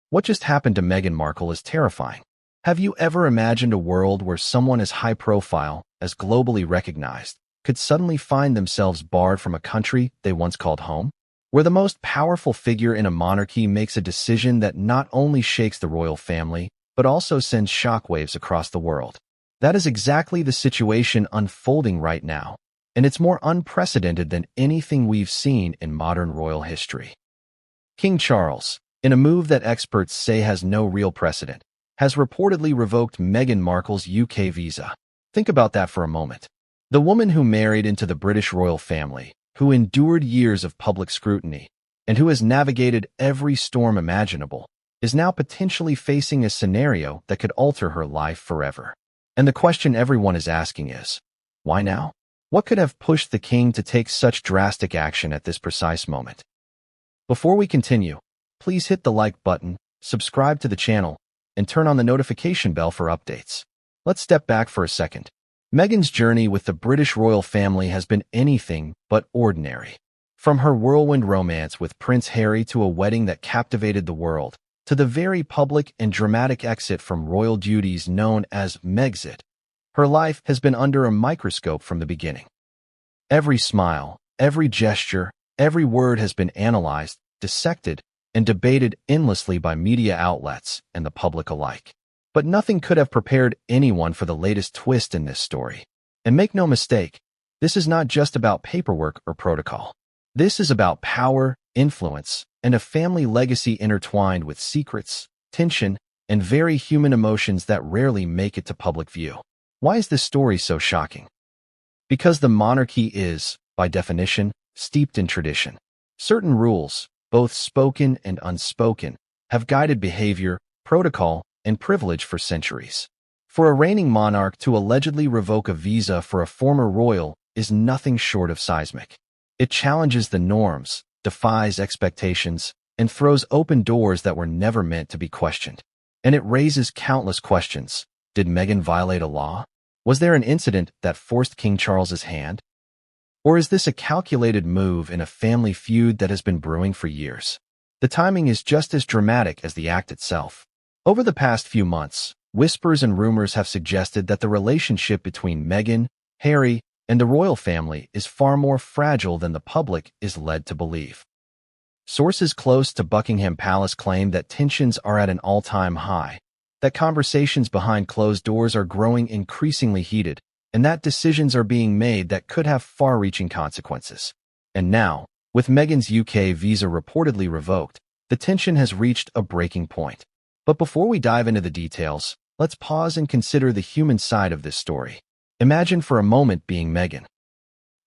What just happened to Meghan Markle is terrifying. Have you ever imagined a world where someone as high-profile, as globally recognized, could suddenly find themselves barred from a country they once called home? Where the most powerful figure in a monarchy makes a decision that not only shakes the royal family, but also sends shockwaves across the world. That is exactly the situation unfolding right now, and it's more unprecedented than anything we've seen in modern royal history. King Charles, in a move that experts say has no real precedent, has reportedly revoked Meghan Markle's UK visa. Think about that for a moment. The woman who married into the British royal family, who endured years of public scrutiny, and who has navigated every storm imaginable, is now potentially facing a scenario that could alter her life forever. And the question everyone is asking is, why now? What could have pushed the king to take such drastic action at this precise moment? Before we continue, please hit the like button, subscribe to the channel, and turn on the notification bell for updates. Let's step back for a second. Meghan's journey with the British royal family has been anything but ordinary. From her whirlwind romance with Prince Harry to a wedding that captivated the world, to the very public and dramatic exit from royal duties known as Megxit, her life has been under a microscope from the beginning. Every smile, every gesture, every word has been analyzed, dissected, and debated endlessly by media outlets and the public alike. But nothing could have prepared anyone for the latest twist in this story. And make no mistake, this is not just about paperwork or protocol. This is about power, influence, and a family legacy intertwined with secrets, tension, and very human emotions that rarely make it to public view. Why is this story so shocking? Because the monarchy is, by definition, steeped in tradition. Certain rules, both spoken and unspoken, have guided behavior, protocol, and privilege for centuries. For a reigning monarch to allegedly revoke a visa for a former royal is nothing short of seismic. It challenges the norms, defies expectations, and throws open doors that were never meant to be questioned. And it raises countless questions. Did Meghan violate a law? Was there an incident that forced King Charles's hand? Or is this a calculated move in a family feud that has been brewing for years? The timing is just as dramatic as the act itself. Over the past few months, whispers and rumors have suggested that the relationship between Meghan, Harry, and the royal family is far more fragile than the public is led to believe. Sources close to Buckingham Palace claim that tensions are at an all-time high, that conversations behind closed doors are growing increasingly heated, and that decisions are being made that could have far-reaching consequences. And now, with Meghan's UK visa reportedly revoked, the tension has reached a breaking point. But before we dive into the details, let's pause and consider the human side of this story. Imagine for a moment being Meghan,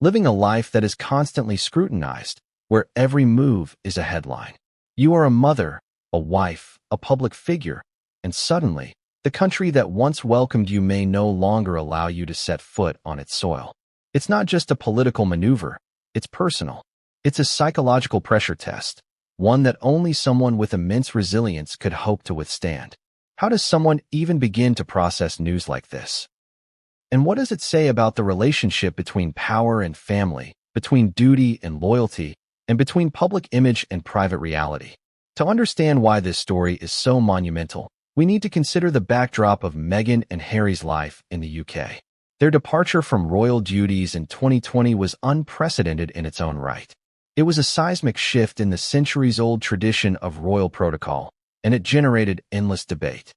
living a life that is constantly scrutinized, where every move is a headline. You are a mother, a wife, a public figure, and suddenly, the country that once welcomed you may no longer allow you to set foot on its soil. It's not just a political maneuver, it's personal. It's a psychological pressure test, one that only someone with immense resilience could hope to withstand. How does someone even begin to process news like this? And what does it say about the relationship between power and family, between duty and loyalty, and between public image and private reality? To understand why this story is so monumental, we need to consider the backdrop of Meghan and Harry's life in the UK. Their departure from royal duties in 2020 was unprecedented in its own right. It was a seismic shift in the centuries-old tradition of royal protocol, and it generated endless debate.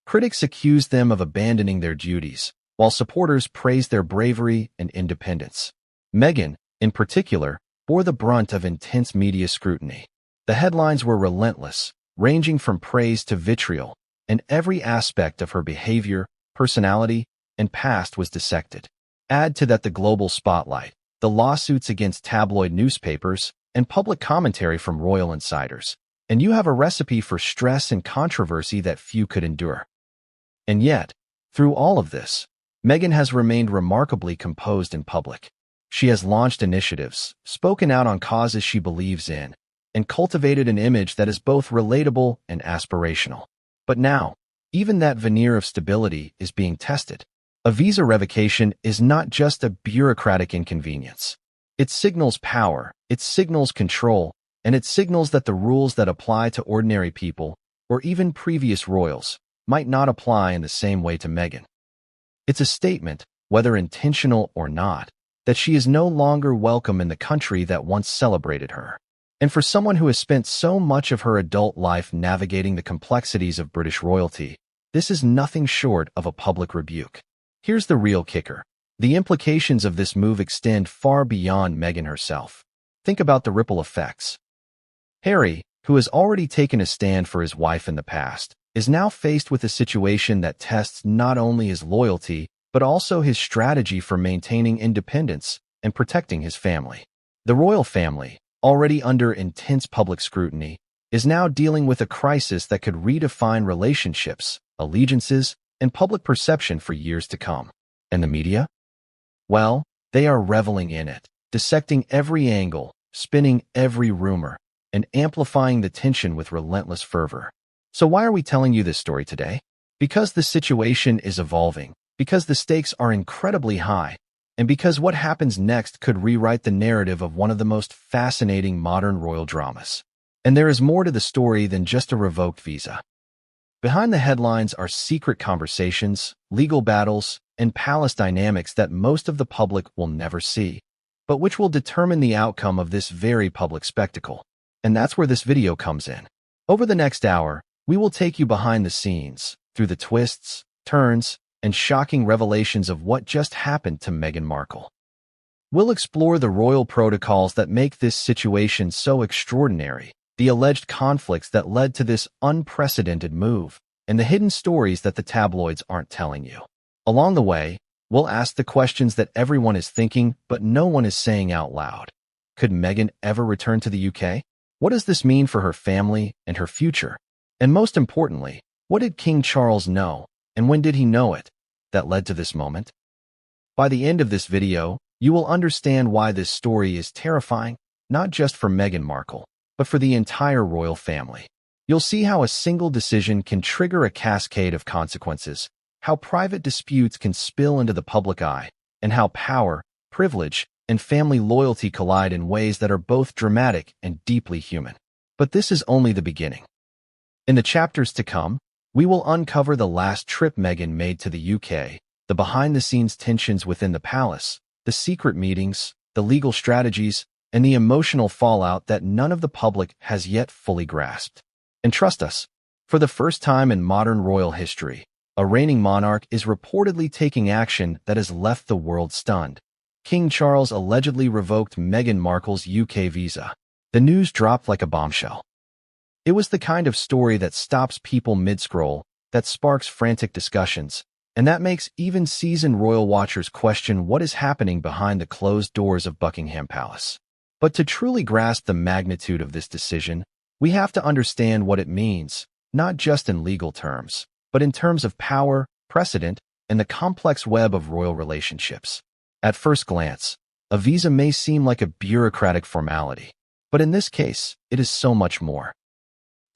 Critics accused them of abandoning their duties, while supporters praised their bravery and independence. Meghan, in particular, bore the brunt of intense media scrutiny. The headlines were relentless, ranging from praise to vitriol, and every aspect of her behavior, personality, and past was dissected. Add to that the global spotlight, the lawsuits against tabloid newspapers, and public commentary from royal insiders, and you have a recipe for stress and controversy that few could endure. And yet, through all of this, Meghan has remained remarkably composed in public. She has launched initiatives, spoken out on causes she believes in, and cultivated an image that is both relatable and aspirational. But now, even that veneer of stability is being tested. A visa revocation is not just a bureaucratic inconvenience. It signals power, it signals control, and it signals that the rules that apply to ordinary people, or even previous royals, might not apply in the same way to Meghan. It's a statement, whether intentional or not, that she is no longer welcome in the country that once celebrated her. And for someone who has spent so much of her adult life navigating the complexities of British royalty, this is nothing short of a public rebuke. Here's the real kicker. The implications of this move extend far beyond Meghan herself. Think about the ripple effects. Harry, who has already taken a stand for his wife in the past, is now faced with a situation that tests not only his loyalty, but also his strategy for maintaining independence and protecting his family. The royal family, already under intense public scrutiny, is now dealing with a crisis that could redefine relationships, allegiances, and public perception for years to come. And the media? Well, they are reveling in it, dissecting every angle, spinning every rumor, and amplifying the tension with relentless fervor. So why are we telling you this story today? Because the situation is evolving, because the stakes are incredibly high, and because what happens next could rewrite the narrative of one of the most fascinating modern royal dramas. And there is more to the story than just a revoked visa. Behind the headlines are secret conversations, legal battles, and palace dynamics that most of the public will never see, but which will determine the outcome of this very public spectacle. And that's where this video comes in. Over the next hour, we will take you behind the scenes, through the twists, turns, and shocking revelations of what just happened to Meghan Markle. We'll explore the royal protocols that make this situation so extraordinary, the alleged conflicts that led to this unprecedented move, and the hidden stories that the tabloids aren't telling you. Along the way, we'll ask the questions that everyone is thinking but no one is saying out loud. Could Meghan ever return to the UK? What does this mean for her family and her future? And most importantly, what did King Charles know, and when did he know it, that led to this moment? By the end of this video, you will understand why this story is terrifying, not just for Meghan Markle, but for the entire royal family. You'll see how a single decision can trigger a cascade of consequences, how private disputes can spill into the public eye, and how power, privilege, and family loyalty collide in ways that are both dramatic and deeply human. But this is only the beginning. In the chapters to come, we will uncover the last trip Meghan made to the UK, the behind-the-scenes tensions within the palace, the secret meetings, the legal strategies, and the emotional fallout that none of the public has yet fully grasped. And trust us, for the first time in modern royal history, a reigning monarch is reportedly taking action that has left the world stunned. King Charles allegedly revoked Meghan Markle's UK visa. The news dropped like a bombshell. It was the kind of story that stops people mid-scroll, that sparks frantic discussions, and that makes even seasoned royal watchers question what is happening behind the closed doors of Buckingham Palace. But to truly grasp the magnitude of this decision, we have to understand what it means, not just in legal terms, but in terms of power, precedent, and the complex web of royal relationships. At first glance, a visa may seem like a bureaucratic formality, but in this case, it is so much more.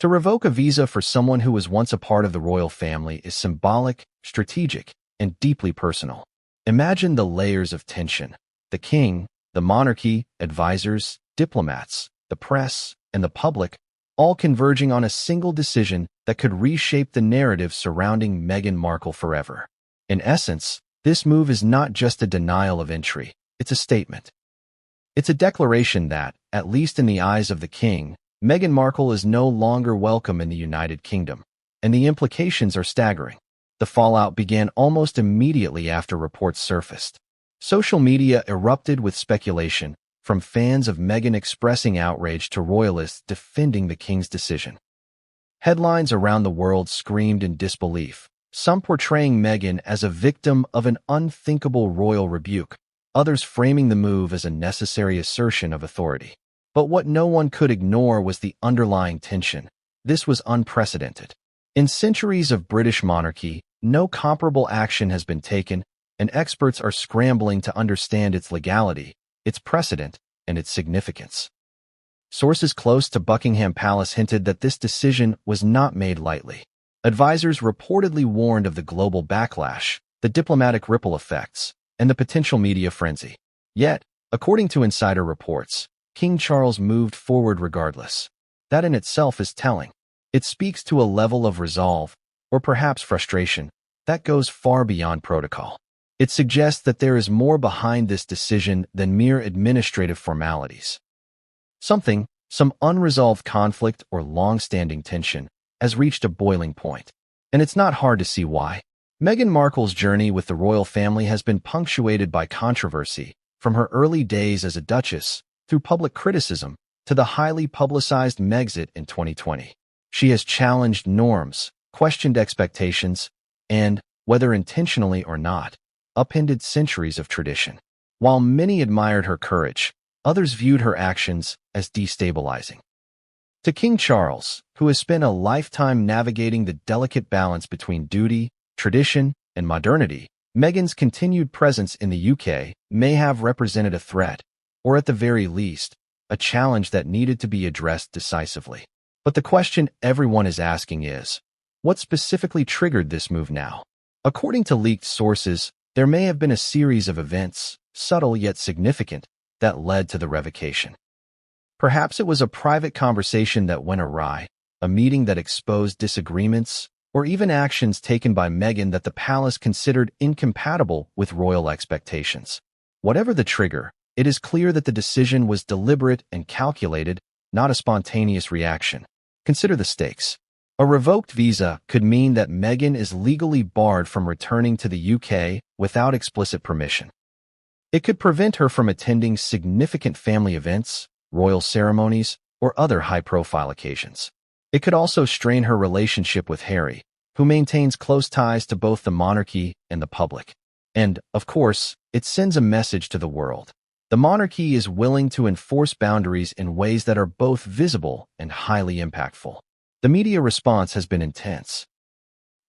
To revoke a visa for someone who was once a part of the royal family is symbolic, strategic, and deeply personal. Imagine the layers of tension. The king, the monarchy, advisors, diplomats, the press, and the public, all converging on a single decision that could reshape the narrative surrounding Meghan Markle forever. In essence, this move is not just a denial of entry, it's a statement. It's a declaration that, at least in the eyes of the king, Meghan Markle is no longer welcome in the United Kingdom, and the implications are staggering. The fallout began almost immediately after reports surfaced. Social media erupted with speculation, from fans of Meghan expressing outrage to royalists defending the king's decision. Headlines around the world screamed in disbelief, some portraying Meghan as a victim of an unthinkable royal rebuke, others framing the move as a necessary assertion of authority. But what no one could ignore was the underlying tension. This was unprecedented. In centuries of British monarchy, no comparable action has been taken, and experts are scrambling to understand its legality, its precedent, and its significance. Sources close to Buckingham Palace hinted that this decision was not made lightly. Advisors reportedly warned of the global backlash, the diplomatic ripple effects, and the potential media frenzy. Yet, according to insider reports, King Charles moved forward regardless. That in itself is telling. It speaks to a level of resolve, or perhaps frustration, that goes far beyond protocol. It suggests that there is more behind this decision than mere administrative formalities. Some unresolved conflict or long-standing tension has reached a boiling point, and it's not hard to see why. Meghan Markle's journey with the royal family has been punctuated by controversy, from her early days as a duchess, through public criticism, to the highly publicized Megxit in 2020. She has challenged norms, questioned expectations, and, whether intentionally or not, upended centuries of tradition. While many admired her courage, others viewed her actions as destabilizing. To King Charles, who has spent a lifetime navigating the delicate balance between duty, tradition, and modernity, Meghan's continued presence in the UK may have represented a threat, or at the very least, a challenge that needed to be addressed decisively. But the question everyone is asking is, what specifically triggered this move now? According to leaked sources, there may have been a series of events, subtle yet significant, that led to the revocation. Perhaps it was a private conversation that went awry, a meeting that exposed disagreements, or even actions taken by Meghan that the palace considered incompatible with royal expectations. Whatever the trigger, it is clear that the decision was deliberate and calculated, not a spontaneous reaction. Consider the stakes. A revoked visa could mean that Meghan is legally barred from returning to the UK without explicit permission. It could prevent her from attending significant family events, royal ceremonies, or other high-profile occasions. It could also strain her relationship with Harry, who maintains close ties to both the monarchy and the public. And, of course, it sends a message to the world. The monarchy is willing to enforce boundaries in ways that are both visible and highly impactful. The media response has been intense.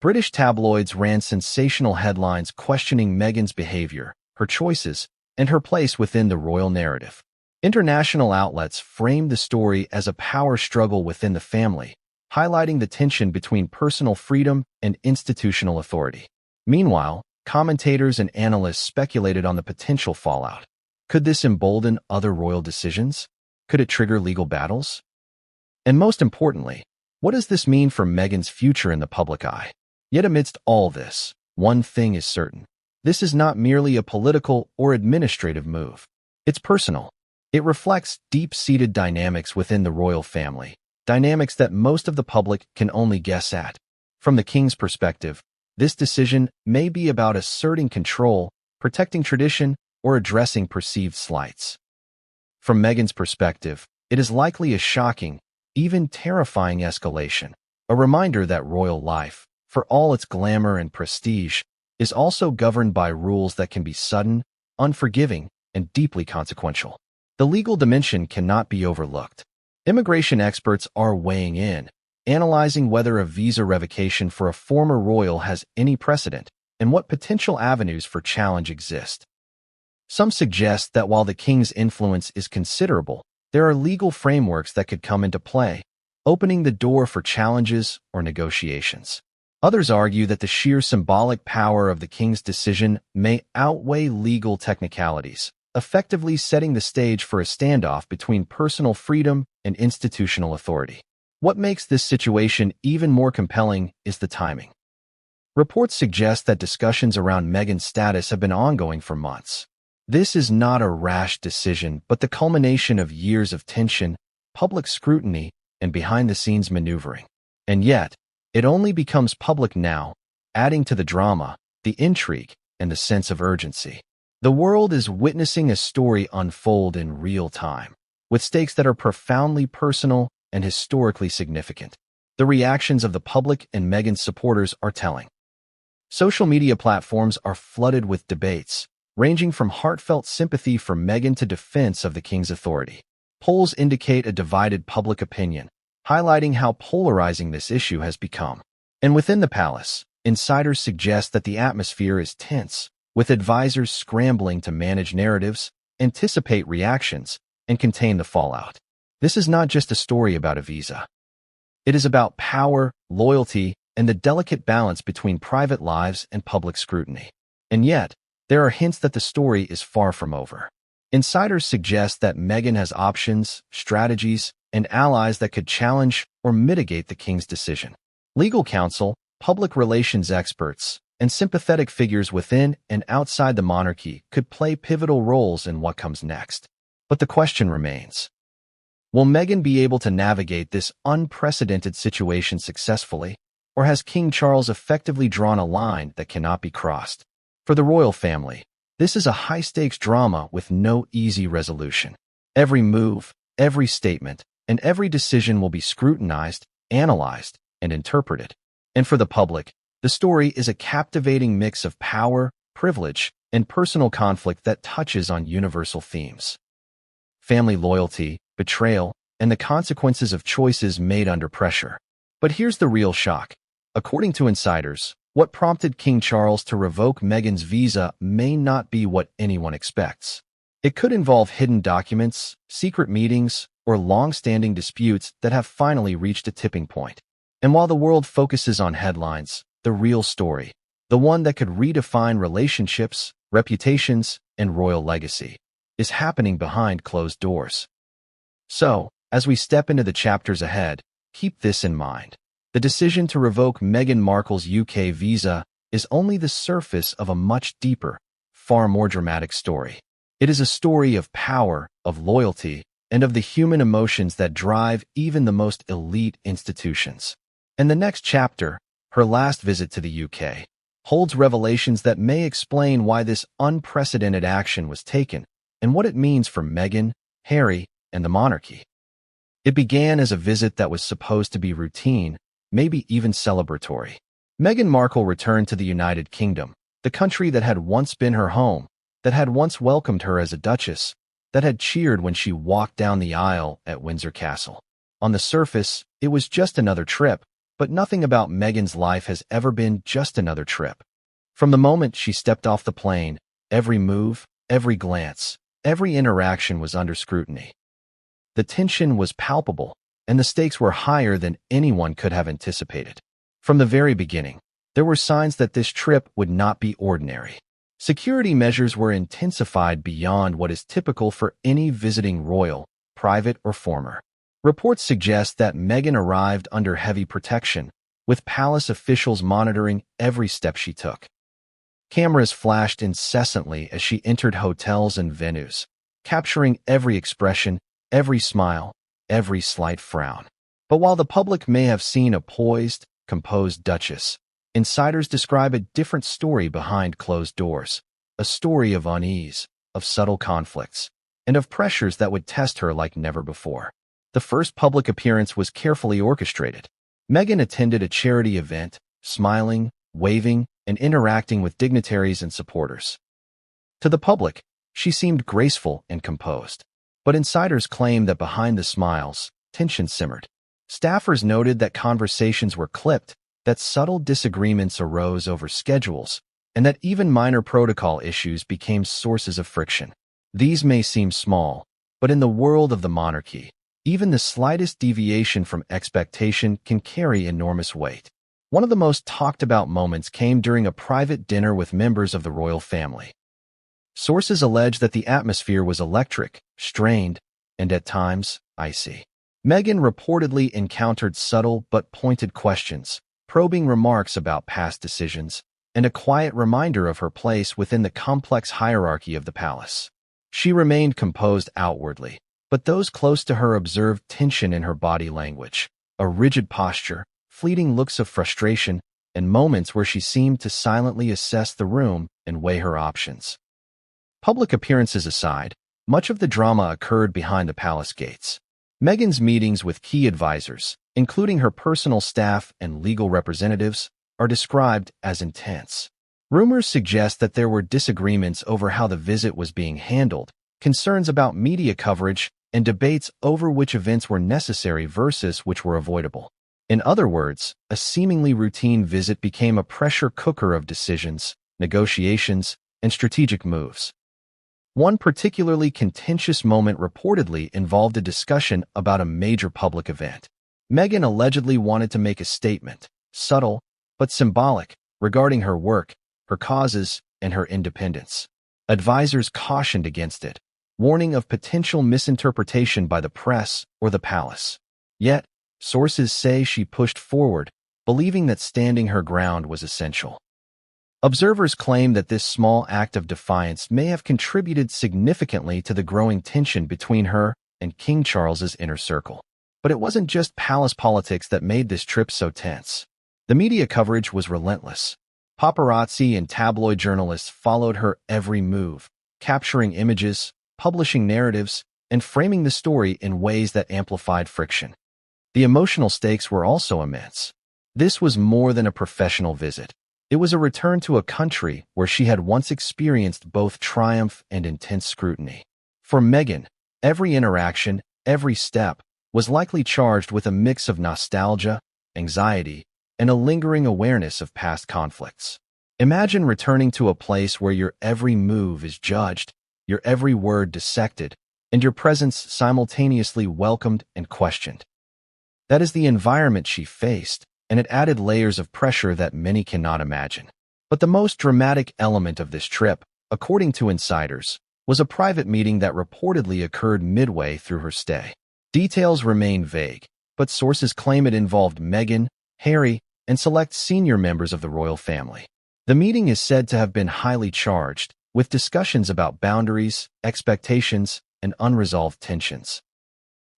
British tabloids ran sensational headlines questioning Meghan's behavior, her choices, and her place within the royal narrative. International outlets framed the story as a power struggle within the family, highlighting the tension between personal freedom and institutional authority. Meanwhile, commentators and analysts speculated on the potential fallout. Could this embolden other royal decisions? Could it trigger legal battles? And most importantly, what does this mean for Meghan's future in the public eye? Yet amidst all this, one thing is certain. This is not merely a political or administrative move. It's personal. It reflects deep-seated dynamics within the royal family, dynamics that most of the public can only guess at. From the king's perspective, this decision may be about asserting control, protecting tradition, or addressing perceived slights. From Meghan's perspective, it is likely a shocking, even terrifying escalation, a reminder that royal life, for all its glamour and prestige, is also governed by rules that can be sudden, unforgiving, and deeply consequential. The legal dimension cannot be overlooked. Immigration experts are weighing in, analyzing whether a visa revocation for a former royal has any precedent and what potential avenues for challenge exist. Some suggest that while the king's influence is considerable, there are legal frameworks that could come into play, opening the door for challenges or negotiations. Others argue that the sheer symbolic power of the king's decision may outweigh legal technicalities, effectively setting the stage for a standoff between personal freedom and institutional authority. What makes this situation even more compelling is the timing. Reports suggest that discussions around Meghan's status have been ongoing for months. This is not a rash decision, but the culmination of years of tension, public scrutiny, and behind-the-scenes maneuvering. And yet, it only becomes public now, adding to the drama, the intrigue, and the sense of urgency. The world is witnessing a story unfold in real time, with stakes that are profoundly personal and historically significant. The reactions of the public and Meghan's supporters are telling. Social media platforms are flooded with debates, ranging from heartfelt sympathy for Meghan to defense of the king's authority. Polls indicate a divided public opinion, highlighting how polarizing this issue has become. And within the palace, insiders suggest that the atmosphere is tense, with advisors scrambling to manage narratives, anticipate reactions, and contain the fallout. This is not just a story about a visa. It is about power, loyalty, and the delicate balance between private lives and public scrutiny. And yet, there are hints that the story is far from over. Insiders suggest that Meghan has options, strategies, and allies that could challenge or mitigate the king's decision. Legal counsel, public relations experts, and sympathetic figures within and outside the monarchy could play pivotal roles in what comes next. But the question remains, will Meghan be able to navigate this unprecedented situation successfully, or has King Charles effectively drawn a line that cannot be crossed? For the royal family, this is a high-stakes drama with no easy resolution. Every move, every statement, and every decision will be scrutinized, analyzed, and interpreted. And for the public, the story is a captivating mix of power, privilege, and personal conflict that touches on universal themes. Family loyalty, betrayal, and the consequences of choices made under pressure. But here's the real shock. According to insiders, what prompted King Charles to revoke Meghan's visa may not be what anyone expects. It could involve hidden documents, secret meetings, or long-standing disputes that have finally reached a tipping point. And while the world focuses on headlines, the real story, the one that could redefine relationships, reputations, and royal legacy, is happening behind closed doors. So, as we step into the chapters ahead, keep this in mind. The decision to revoke Meghan Markle's UK visa is only the surface of a much deeper, far more dramatic story. It is a story of power, of loyalty, and of the human emotions that drive even the most elite institutions. And the next chapter, her last visit to the UK, holds revelations that may explain why this unprecedented action was taken and what it means for Meghan, Harry, and the monarchy. It began as a visit that was supposed to be routine, maybe even celebratory. Meghan Markle returned to the United Kingdom, the country that had once been her home, that had once welcomed her as a duchess, that had cheered when she walked down the aisle at Windsor Castle. On the surface, it was just another trip, but nothing about Meghan's life has ever been just another trip. From the moment she stepped off the plane, every move, every glance, every interaction was under scrutiny. The tension was palpable, and the stakes were higher than anyone could have anticipated. From the very beginning, there were signs that this trip would not be ordinary. Security measures were intensified beyond what is typical for any visiting royal, private or former. Reports suggest that Meghan arrived under heavy protection, with palace officials monitoring every step she took. Cameras flashed incessantly as she entered hotels and venues, capturing every expression, every smile, every slight frown. But while the public may have seen a poised, composed duchess, insiders describe a different story behind closed doors, a story of unease, of subtle conflicts, and of pressures that would test her like never before. The first public appearance was carefully orchestrated. Meghan attended a charity event, smiling, waving, and interacting with dignitaries and supporters. To the public, she seemed graceful and composed. But insiders claimed that behind the smiles, tension simmered. Staffers noted that conversations were clipped, that subtle disagreements arose over schedules, and that even minor protocol issues became sources of friction. These may seem small, but in the world of the monarchy, even the slightest deviation from expectation can carry enormous weight. One of the most talked about moments came during a private dinner with members of the royal family. Sources allege that the atmosphere was electric, strained, and at times, icy. Meghan reportedly encountered subtle but pointed questions, probing remarks about past decisions, and a quiet reminder of her place within the complex hierarchy of the palace. She remained composed outwardly, but those close to her observed tension in her body language, a rigid posture, fleeting looks of frustration, and moments where she seemed to silently assess the room and weigh her options. Public appearances aside, much of the drama occurred behind the palace gates. Meghan's meetings with key advisors, including her personal staff and legal representatives, are described as intense. Rumors suggest that there were disagreements over how the visit was being handled, concerns about media coverage, and debates over which events were necessary versus which were avoidable. In other words, a seemingly routine visit became a pressure cooker of decisions, negotiations, and strategic moves. One particularly contentious moment reportedly involved a discussion about a major public event. Meghan allegedly wanted to make a statement, subtle but symbolic, regarding her work, her causes, and her independence. Advisors cautioned against it, warning of potential misinterpretation by the press or the palace. Yet, sources say she pushed forward, believing that standing her ground was essential. Observers claim that this small act of defiance may have contributed significantly to the growing tension between her and King Charles's inner circle. But it wasn't just palace politics that made this trip so tense. The media coverage was relentless. Paparazzi and tabloid journalists followed her every move, capturing images, publishing narratives, and framing the story in ways that amplified friction. The emotional stakes were also immense. This was more than a professional visit. It was a return to a country where she had once experienced both triumph and intense scrutiny. For Meghan, every interaction, every step, was likely charged with a mix of nostalgia, anxiety, and a lingering awareness of past conflicts. Imagine returning to a place where your every move is judged, your every word dissected, and your presence simultaneously welcomed and questioned. That is the environment she faced, and it added layers of pressure that many cannot imagine. But the most dramatic element of this trip, according to insiders, was a private meeting that reportedly occurred midway through her stay. Details remain vague, but sources claim it involved Meghan, Harry, and select senior members of the royal family. The meeting is said to have been highly charged, with discussions about boundaries, expectations, and unresolved tensions.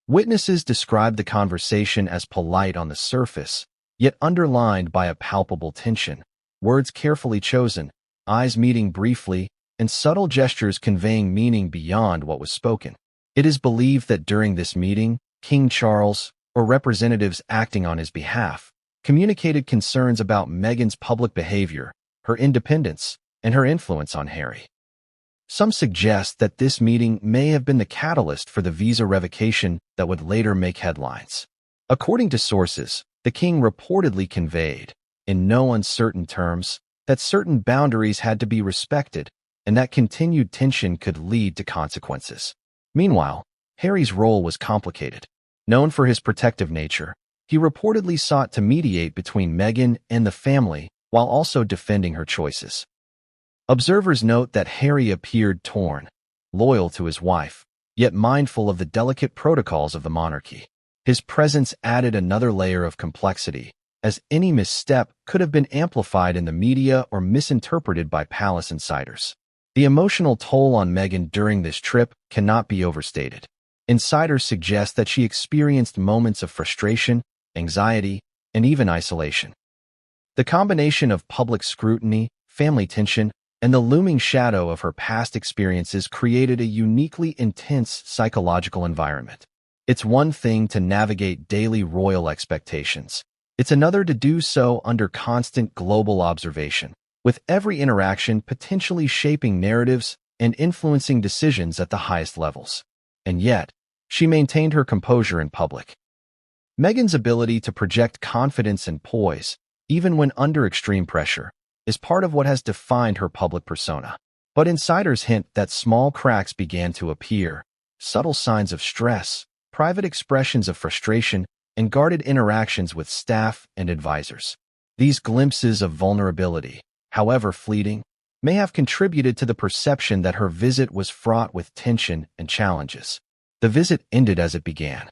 Witnesses described the conversation as polite on the surface, yet underlined by a palpable tension, words carefully chosen, eyes meeting briefly, and subtle gestures conveying meaning beyond what was spoken. It is believed that during this meeting, King Charles, or representatives acting on his behalf, communicated concerns about Meghan's public behavior, her independence, and her influence on Harry. Some suggest that this meeting may have been the catalyst for the visa revocation that would later make headlines. According to sources, the king reportedly conveyed, in no uncertain terms, that certain boundaries had to be respected and that continued tension could lead to consequences. Meanwhile, Harry's role was complicated. Known for his protective nature, he reportedly sought to mediate between Meghan and the family while also defending her choices. Observers note that Harry appeared torn, loyal to his wife, yet mindful of the delicate protocols of the monarchy. His presence added another layer of complexity, as any misstep could have been amplified in the media or misinterpreted by palace insiders. The emotional toll on Meghan during this trip cannot be overstated. Insiders suggest that she experienced moments of frustration, anxiety, and even isolation. The combination of public scrutiny, family tension, and the looming shadow of her past experiences created a uniquely intense psychological environment. It's one thing to navigate daily royal expectations. It's another to do so under constant global observation, with every interaction potentially shaping narratives and influencing decisions at the highest levels. And yet, she maintained her composure in public. Meghan's ability to project confidence and poise, even when under extreme pressure, is part of what has defined her public persona. But insiders hint that small cracks began to appear, subtle signs of stress, private expressions of frustration, and guarded interactions with staff and advisors. These glimpses of vulnerability, however fleeting, may have contributed to the perception that her visit was fraught with tension and challenges. The visit ended as it began,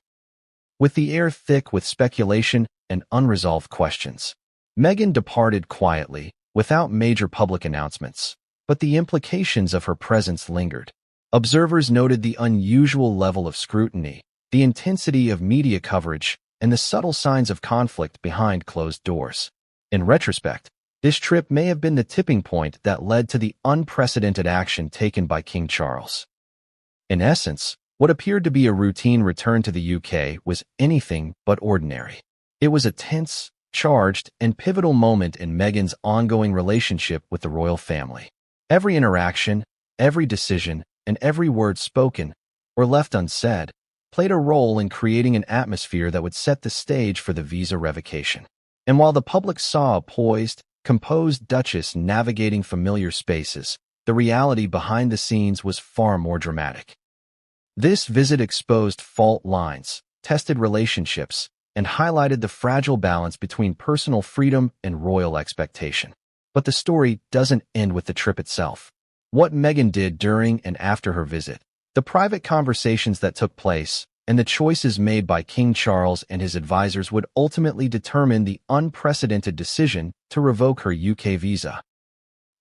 with the air thick with speculation and unresolved questions. Meghan departed quietly, without major public announcements, but the implications of her presence lingered. Observers noted the unusual level of scrutiny, the intensity of media coverage, and the subtle signs of conflict behind closed doors. In retrospect, this trip may have been the tipping point that led to the unprecedented action taken by King Charles. In essence, what appeared to be a routine return to the UK was anything but ordinary. It was a tense, charged, and pivotal moment in Meghan's ongoing relationship with the royal family. Every interaction, every decision, and every word spoken, or left unsaid, played a role in creating an atmosphere that would set the stage for the visa revocation. And while the public saw a poised, composed Duchess navigating familiar spaces, the reality behind the scenes was far more dramatic. This visit exposed fault lines, tested relationships, and highlighted the fragile balance between personal freedom and royal expectation. But the story doesn't end with the trip itself. What Meghan did during and after her visit, The private conversations that took place and the choices made by King Charles and his advisors would ultimately determine the unprecedented decision to revoke her UK visa.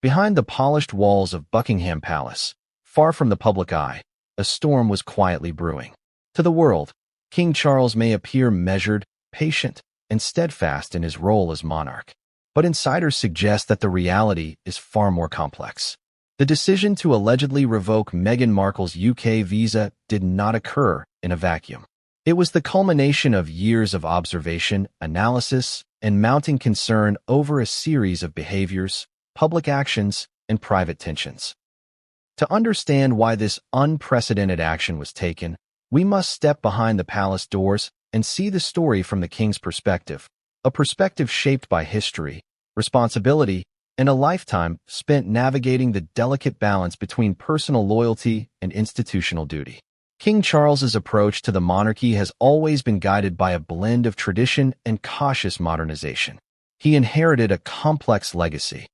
Behind the polished walls of Buckingham Palace, far from the public eye, a storm was quietly brewing. To the world, King Charles may appear measured, patient, and steadfast in his role as monarch, but insiders suggest that the reality is far more complex. The decision to allegedly revoke Meghan Markle's UK visa did not occur in a vacuum. It was the culmination of years of observation, analysis, and mounting concern over a series of behaviors, public actions, and private tensions. To understand why this unprecedented action was taken, we must step behind the palace doors and see the story from the king's perspective, a perspective shaped by history, responsibility, and a lifetime spent navigating the delicate balance between personal loyalty and institutional duty. King Charles's approach to the monarchy has always been guided by a blend of tradition and cautious modernization. He inherited a complex legacy.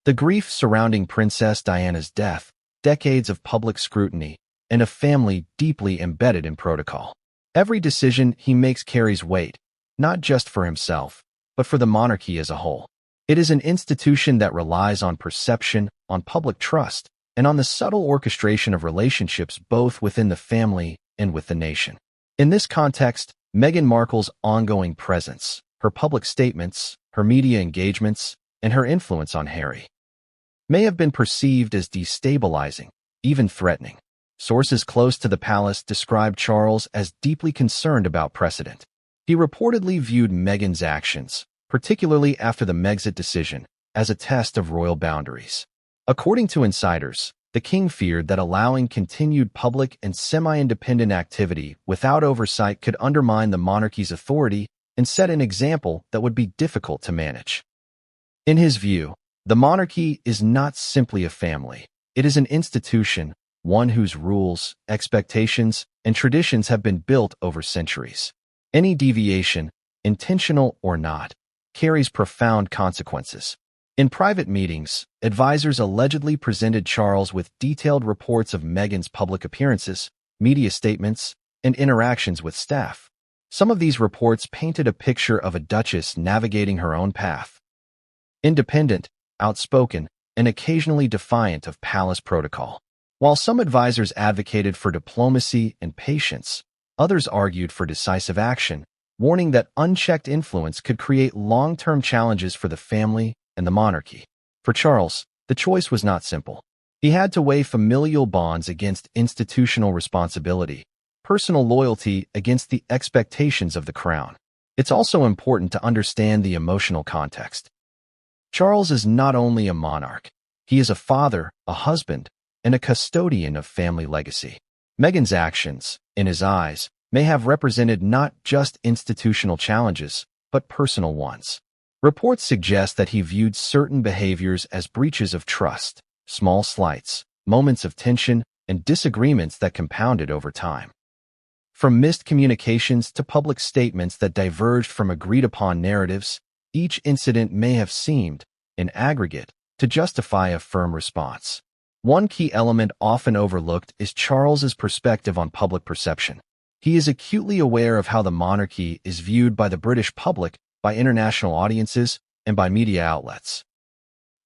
The grief surrounding Princess Diana's death, decades of public scrutiny, and a family deeply embedded in protocol. Every decision he makes carries weight, not just for himself, but for the monarchy as a whole. It is an institution that relies on perception, on public trust, and on the subtle orchestration of relationships both within the family and with the nation. In this context, Meghan Markle's ongoing presence, her public statements, her media engagements, and her influence on Harry may have been perceived as destabilizing, even threatening. Sources close to the palace described Charles as deeply concerned about precedent. He reportedly viewed Meghan's actions, particularly after the Megxit decision, as a test of royal boundaries. According to insiders, the king feared that allowing continued public and semi-independent activity without oversight could undermine the monarchy's authority and set an example that would be difficult to manage. In his view, the monarchy is not simply a family. It is an institution, one whose rules, expectations, and traditions have been built over centuries. Any deviation, intentional or not, carries profound consequences. In private meetings, advisors allegedly presented Charles with detailed reports of Meghan's public appearances, media statements, and interactions with staff. Some of these reports painted a picture of a duchess navigating her own path. Independent, outspoken, and occasionally defiant of palace protocol. While some advisors advocated for diplomacy and patience, others argued for decisive action, warning that unchecked influence could create long-term challenges for the family and the monarchy. For Charles, the choice was not simple. He had to weigh familial bonds against institutional responsibility, personal loyalty against the expectations of the crown. It's also important to understand the emotional context. Charles is not only a monarch, he is a father, a husband, and a custodian of family legacy. Meghan's actions, in his eyes, may have represented not just institutional challenges, but personal ones. Reports suggest that he viewed certain behaviors as breaches of trust, small slights, moments of tension, and disagreements that compounded over time. From missed communications to public statements that diverged from agreed-upon narratives, each incident may have seemed, in aggregate, to justify a firm response. One key element often overlooked is Charles's perspective on public perception. He is acutely aware of how the monarchy is viewed by the British public, by international audiences, and by media outlets.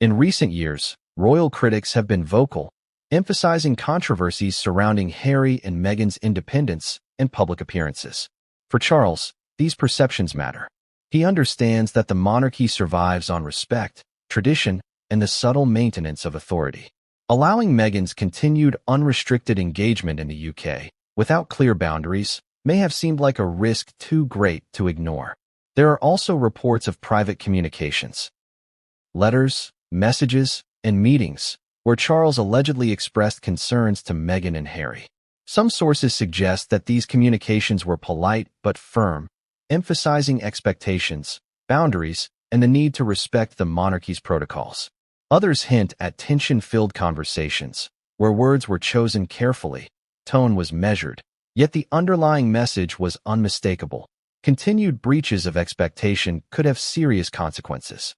In recent years, royal critics have been vocal, emphasizing controversies surrounding Harry and Meghan's independence and public appearances. For Charles, these perceptions matter. He understands that the monarchy survives on respect, tradition, and the subtle maintenance of authority. Allowing Meghan's continued unrestricted engagement in the UK, without clear boundaries, may have seemed like a risk too great to ignore. There are also reports of private communications, letters, messages, and meetings, where Charles allegedly expressed concerns to Meghan and Harry. Some sources suggest that these communications were polite but firm, emphasizing expectations, boundaries, and the need to respect the monarchy's protocols. Others hint at tension-filled conversations, where words were chosen carefully, tone was measured, yet the underlying message was unmistakable. Continued breaches of expectation could have serious consequences.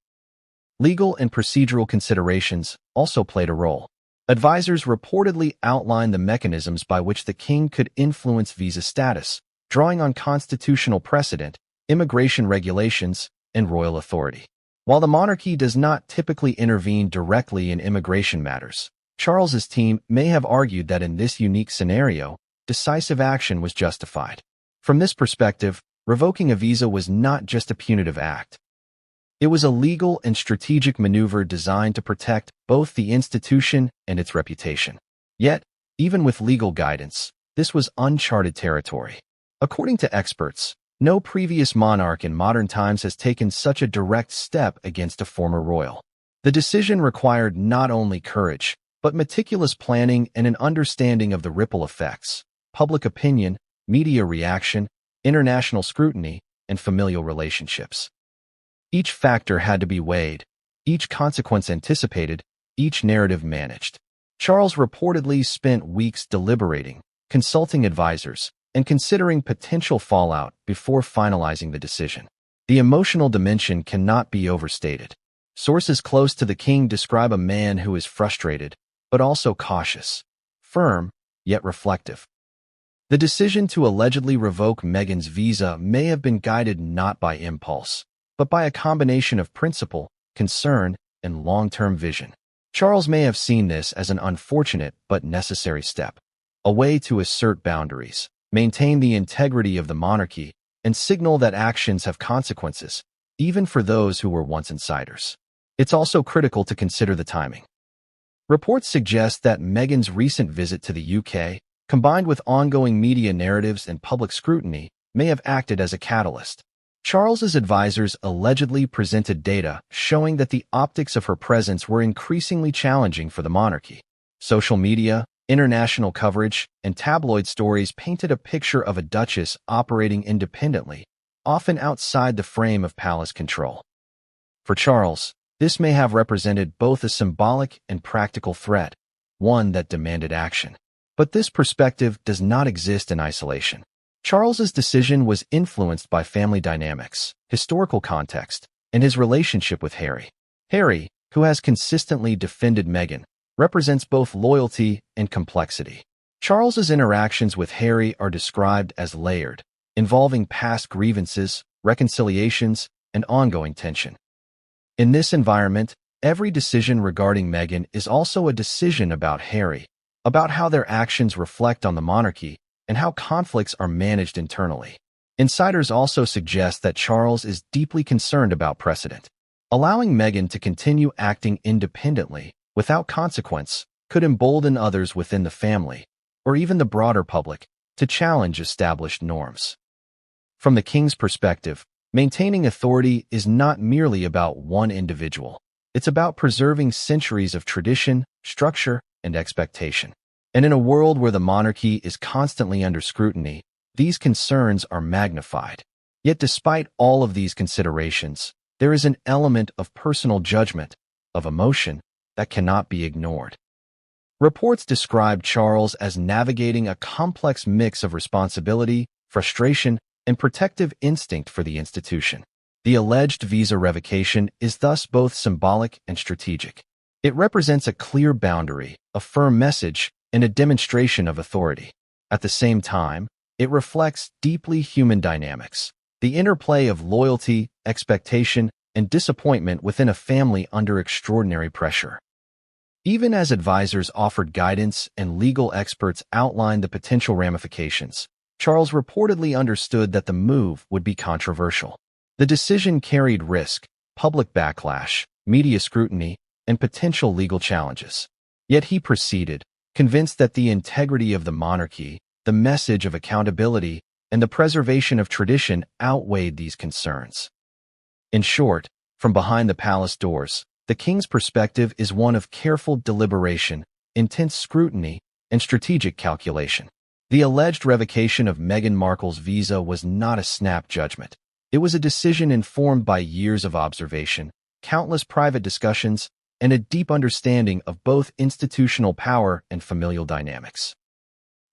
Legal and procedural considerations also played a role. Advisors reportedly outlined the mechanisms by which the king could influence visa status, drawing on constitutional precedent, immigration regulations, and royal authority. While the monarchy does not typically intervene directly in immigration matters, Charles's team may have argued that in this unique scenario, decisive action was justified. From this perspective, revoking a visa was not just a punitive act. It was a legal and strategic maneuver designed to protect both the institution and its reputation. Yet, even with legal guidance, this was uncharted territory. According to experts, no previous monarch in modern times has taken such a direct step against a former royal. The decision required not only courage, but meticulous planning and an understanding of the ripple effects, public opinion, media reaction, international scrutiny, and familial relationships. Each factor had to be weighed, each consequence anticipated, each narrative managed. Charles reportedly spent weeks deliberating, consulting advisors, and considering potential fallout before finalizing the decision. The emotional dimension cannot be overstated. Sources close to the king describe a man who is frustrated, but also cautious, firm, yet reflective. The decision to allegedly revoke Meghan's visa may have been guided not by impulse, but by a combination of principle, concern, and long-term vision. Charles may have seen this as an unfortunate but necessary step, a way to assert boundaries, maintain the integrity of the monarchy, and signal that actions have consequences, even for those who were once insiders. It's also critical to consider the timing. Reports suggest that Meghan's recent visit to the UK, combined with ongoing media narratives and public scrutiny, may have acted as a catalyst. Charles's advisors allegedly presented data showing that the optics of her presence were increasingly challenging for the monarchy. Social media, international coverage, and tabloid stories painted a picture of a duchess operating independently, often outside the frame of palace control. For Charles, this may have represented both a symbolic and practical threat, one that demanded action. But this perspective does not exist in isolation. Charles's decision was influenced by family dynamics, historical context, and his relationship with Harry. Harry, who has consistently defended Meghan, represents both loyalty and complexity. Charles's interactions with Harry are described as layered, involving past grievances, reconciliations, and ongoing tension. In this environment, every decision regarding Meghan is also a decision about Harry, about how their actions reflect on the monarchy, and how conflicts are managed internally. Insiders also suggest that Charles is deeply concerned about precedent. Allowing Meghan to continue acting independently, without consequence, could embolden others within the family, or even the broader public, to challenge established norms. From the king's perspective, maintaining authority is not merely about one individual. It's about preserving centuries of tradition, structure, and expectation. And in a world where the monarchy is constantly under scrutiny, these concerns are magnified. Yet despite all of these considerations, there is an element of personal judgment, of emotion, that cannot be ignored. Reports describe Charles as navigating a complex mix of responsibility, frustration, and protective instinct for the institution. The alleged visa revocation is thus both symbolic and strategic. It represents a clear boundary, a firm message, and a demonstration of authority. At the same time, it reflects deeply human dynamics, the interplay of loyalty, expectation, and disappointment within a family under extraordinary pressure. Even as advisors offered guidance and legal experts outlined the potential ramifications, Charles reportedly understood that the move would be controversial. The decision carried risk, public backlash, media scrutiny, and potential legal challenges. Yet he proceeded, convinced that the integrity of the monarchy, the message of accountability, and the preservation of tradition outweighed these concerns. In short, from behind the palace doors, the king's perspective is one of careful deliberation, intense scrutiny, and strategic calculation. The alleged revocation of Meghan Markle's visa was not a snap judgment. It was a decision informed by years of observation, countless private discussions, and a deep understanding of both institutional power and familial dynamics.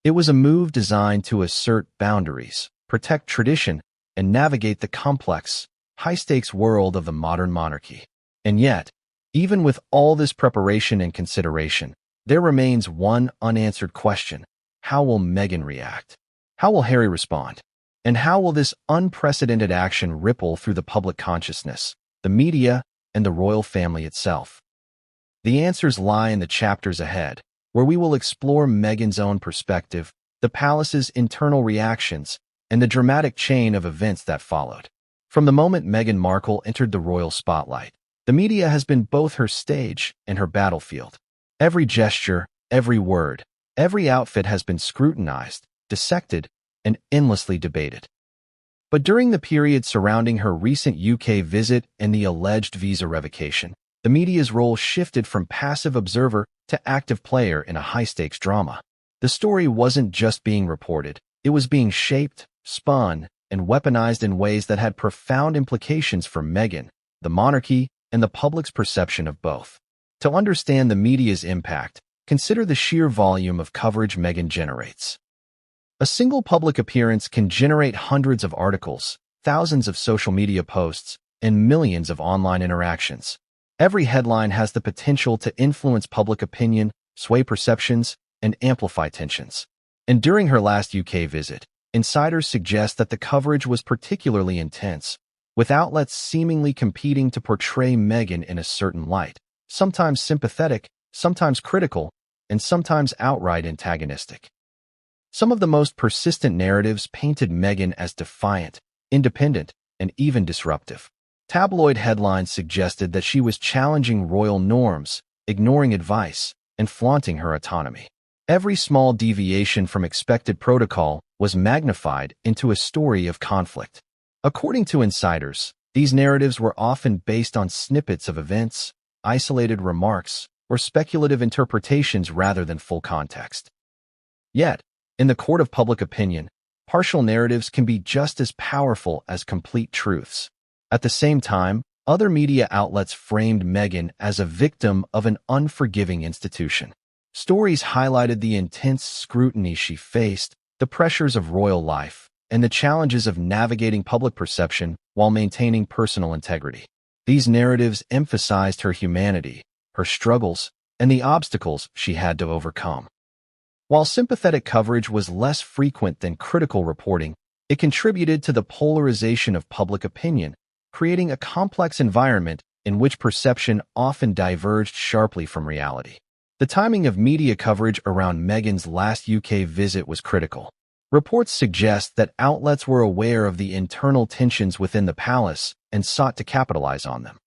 It was a move designed to assert boundaries, protect tradition, and navigate the complex, high-stakes world of the modern monarchy. And yet, even with all this preparation and consideration, there remains one unanswered question. How will Meghan react? How will Harry respond? And how will this unprecedented action ripple through the public consciousness, the media, and the royal family itself? The answers lie in the chapters ahead, where we will explore Meghan's own perspective, the palace's internal reactions, and the dramatic chain of events that followed. From the moment Meghan Markle entered the royal spotlight, the media has been both her stage and her battlefield. Every gesture, every word, every outfit has been scrutinized, dissected, and endlessly debated. But during the period surrounding her recent UK visit and the alleged visa revocation, the media's role shifted from passive observer to active player in a high-stakes drama. The story wasn't just being reported, it was being shaped, spun, and weaponized in ways that had profound implications for Meghan, the monarchy, and the public's perception of both. To understand the media's impact, consider the sheer volume of coverage Meghan generates. A single public appearance can generate hundreds of articles, thousands of social media posts, and millions of online interactions. Every headline has the potential to influence public opinion, sway perceptions, and amplify tensions. And during her last UK visit, insiders suggest that the coverage was particularly intense, with outlets seemingly competing to portray Meghan in a certain light, sometimes sympathetic, sometimes critical, and sometimes outright antagonistic. Some of the most persistent narratives painted Meghan as defiant, independent, and even disruptive. Tabloid headlines suggested that she was challenging royal norms, ignoring advice, and flaunting her autonomy. Every small deviation from expected protocol was magnified into a story of conflict. According to insiders, these narratives were often based on snippets of events, isolated remarks, or speculative interpretations rather than full context. Yet, in the court of public opinion, partial narratives can be just as powerful as complete truths. At the same time, other media outlets framed Meghan as a victim of an unforgiving institution. Stories highlighted the intense scrutiny she faced, the pressures of royal life, and the challenges of navigating public perception while maintaining personal integrity. These narratives emphasized her humanity, her struggles, and the obstacles she had to overcome. While sympathetic coverage was less frequent than critical reporting, it contributed to the polarization of public opinion, creating a complex environment in which perception often diverged sharply from reality. The timing of media coverage around Meghan's last UK visit was critical. Reports suggest that outlets were aware of the internal tensions within the palace and sought to capitalize on them.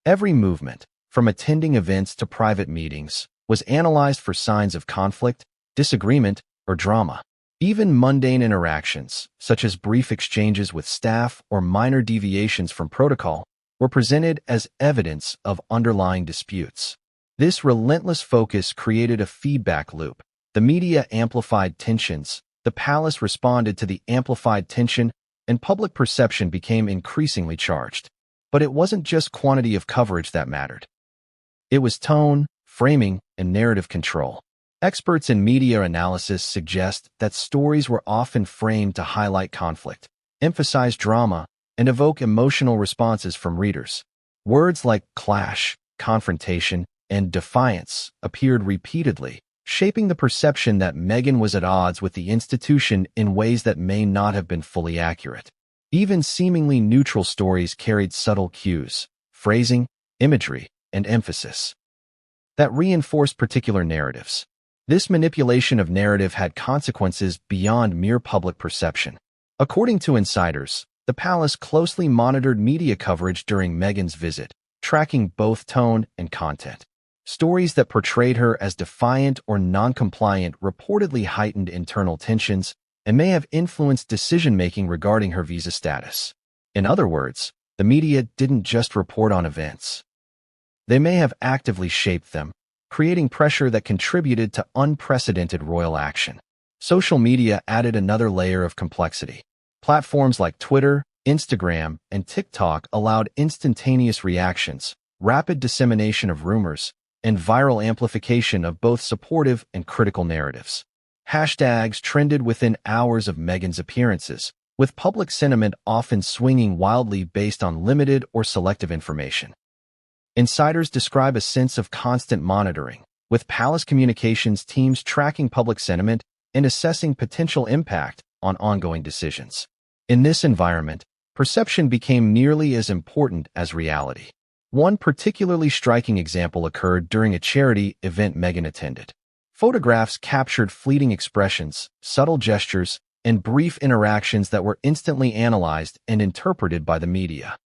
Every movement, from attending events to private meetings, was analyzed for signs of conflict, disagreement, or drama. Even mundane interactions, such as brief exchanges with staff or minor deviations from protocol, were presented as evidence of underlying disputes. This relentless focus created a feedback loop. The media amplified tensions, the palace responded to the amplified tension, and public perception became increasingly charged. But it wasn't just quantity of coverage that mattered. It was tone, framing, and narrative control. Experts in media analysis suggest that stories were often framed to highlight conflict, emphasize drama, and evoke emotional responses from readers. Words like clash, confrontation, and defiance appeared repeatedly, shaping the perception that Meghan was at odds with the institution in ways that may not have been fully accurate. Even seemingly neutral stories carried subtle cues, phrasing, imagery, and emphasis that reinforced particular narratives. This manipulation of narrative had consequences beyond mere public perception. According to insiders, the palace closely monitored media coverage during Meghan's visit, tracking both tone and content. Stories that portrayed her as defiant or non-compliant reportedly heightened internal tensions and may have influenced decision-making regarding her visa status. In other words, the media didn't just report on events. They may have actively shaped them, creating pressure that contributed to unprecedented royal action. Social media added another layer of complexity. Platforms like Twitter, Instagram, and TikTok allowed instantaneous reactions, rapid dissemination of rumors, and viral amplification of both supportive and critical narratives. Hashtags trended within hours of Meghan's appearances, with public sentiment often swinging wildly based on limited or selective information. Insiders describe a sense of constant monitoring, with palace communications teams tracking public sentiment and assessing potential impact on ongoing decisions. In this environment, perception became nearly as important as reality. One particularly striking example occurred during a charity event Meghan attended. Photographs captured fleeting expressions, subtle gestures, and brief interactions that were instantly analyzed and interpreted by the media.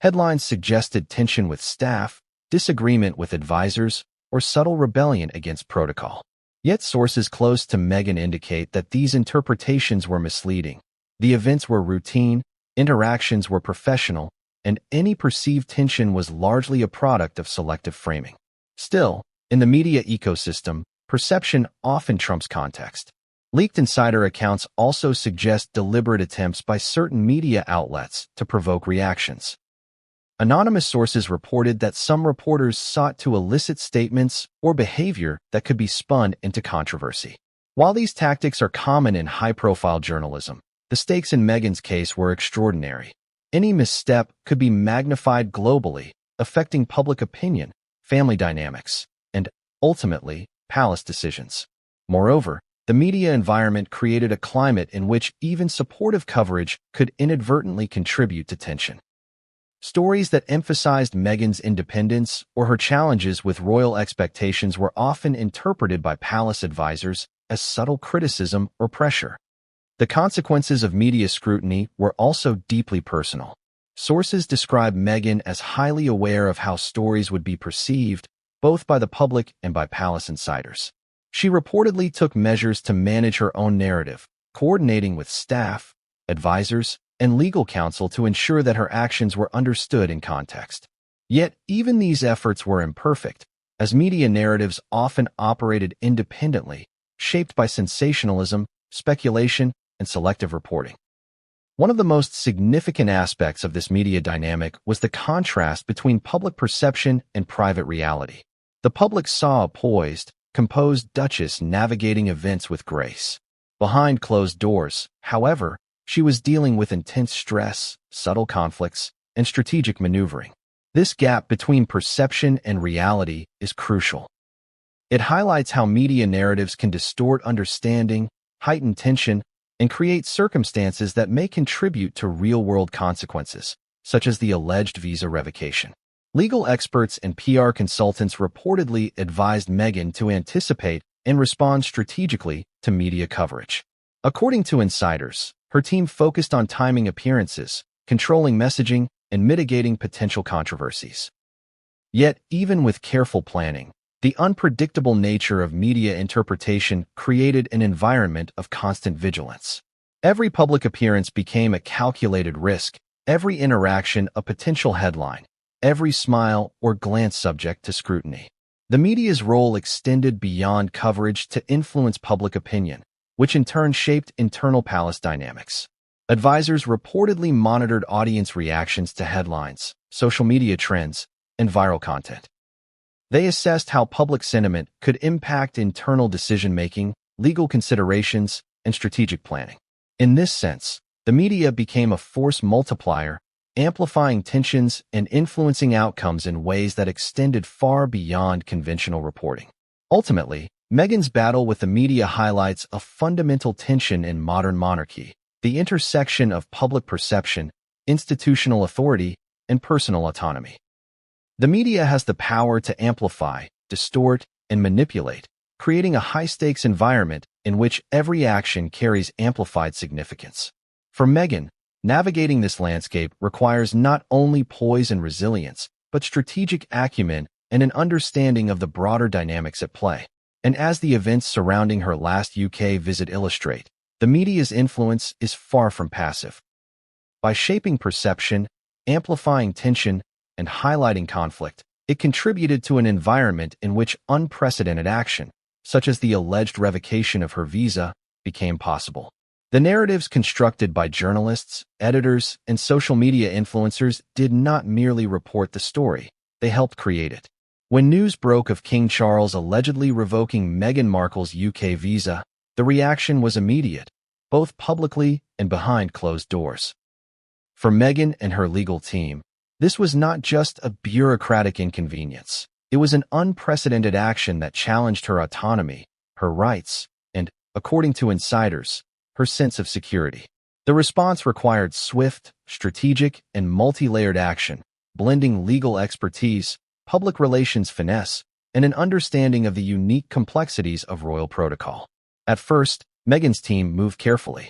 Headlines suggested tension with staff, disagreement with advisors, or subtle rebellion against protocol. Yet sources close to Meghan indicate that these interpretations were misleading. The events were routine, interactions were professional, and any perceived tension was largely a product of selective framing. Still, in the media ecosystem, perception often trumps context. Leaked insider accounts also suggest deliberate attempts by certain media outlets to provoke reactions. Anonymous sources reported that some reporters sought to elicit statements or behavior that could be spun into controversy. While these tactics are common in high-profile journalism, the stakes in Meghan's case were extraordinary. Any misstep could be magnified globally, affecting public opinion, family dynamics, and, ultimately, palace decisions. Moreover, the media environment created a climate in which even supportive coverage could inadvertently contribute to tension. Stories that emphasized Meghan's independence or her challenges with royal expectations were often interpreted by palace advisors as subtle criticism or pressure. The consequences of media scrutiny were also deeply personal. Sources describe Meghan as highly aware of how stories would be perceived, both by the public and by palace insiders. She reportedly took measures to manage her own narrative, coordinating with staff, advisors, and legal counsel to ensure that her actions were understood in context. Yet, even these efforts were imperfect, as media narratives often operated independently, shaped by sensationalism, speculation, and selective reporting. One of the most significant aspects of this media dynamic was the contrast between public perception and private reality. The public saw a poised, composed duchess navigating events with grace. Behind closed doors, however, she was dealing with intense stress, subtle conflicts, and strategic maneuvering. This gap between perception and reality is crucial. It highlights how media narratives can distort understanding, heighten tension, and create circumstances that may contribute to real-world consequences, such as the alleged visa revocation. Legal experts and PR consultants reportedly advised Meghan to anticipate and respond strategically to media coverage. According to insiders, her team focused on timing appearances, controlling messaging, and mitigating potential controversies. Yet, even with careful planning, the unpredictable nature of media interpretation created an environment of constant vigilance. Every public appearance became a calculated risk, every interaction a potential headline, every smile or glance subject to scrutiny. The media's role extended beyond coverage to influence public opinion, which in turn shaped internal palace dynamics. Advisors reportedly monitored audience reactions to headlines, social media trends, and viral content. They assessed how public sentiment could impact internal decision-making, legal considerations, and strategic planning. In this sense, the media became a force multiplier, amplifying tensions and influencing outcomes in ways that extended far beyond conventional reporting. Ultimately, Meghan's battle with the media highlights a fundamental tension in modern monarchy: the intersection of public perception, institutional authority, and personal autonomy. The media has the power to amplify, distort, and manipulate, creating a high-stakes environment in which every action carries amplified significance. For Meghan, navigating this landscape requires not only poise and resilience, but strategic acumen and an understanding of the broader dynamics at play. And as the events surrounding her last UK visit illustrate, the media's influence is far from passive. By shaping perception, amplifying tension, and highlighting conflict, it contributed to an environment in which unprecedented action, such as the alleged revocation of her visa, became possible. The narratives constructed by journalists, editors, and social media influencers did not merely report the story, they helped create it. When news broke of King Charles allegedly revoking Meghan Markle's UK visa, the reaction was immediate, both publicly and behind closed doors. For Meghan and her legal team, this was not just a bureaucratic inconvenience. It was an unprecedented action that challenged her autonomy, her rights, and, according to insiders, her sense of security. The response required swift, strategic, and multi-layered action, blending legal expertise, public relations finesse, and an understanding of the unique complexities of royal protocol. At first, Meghan's team moved carefully.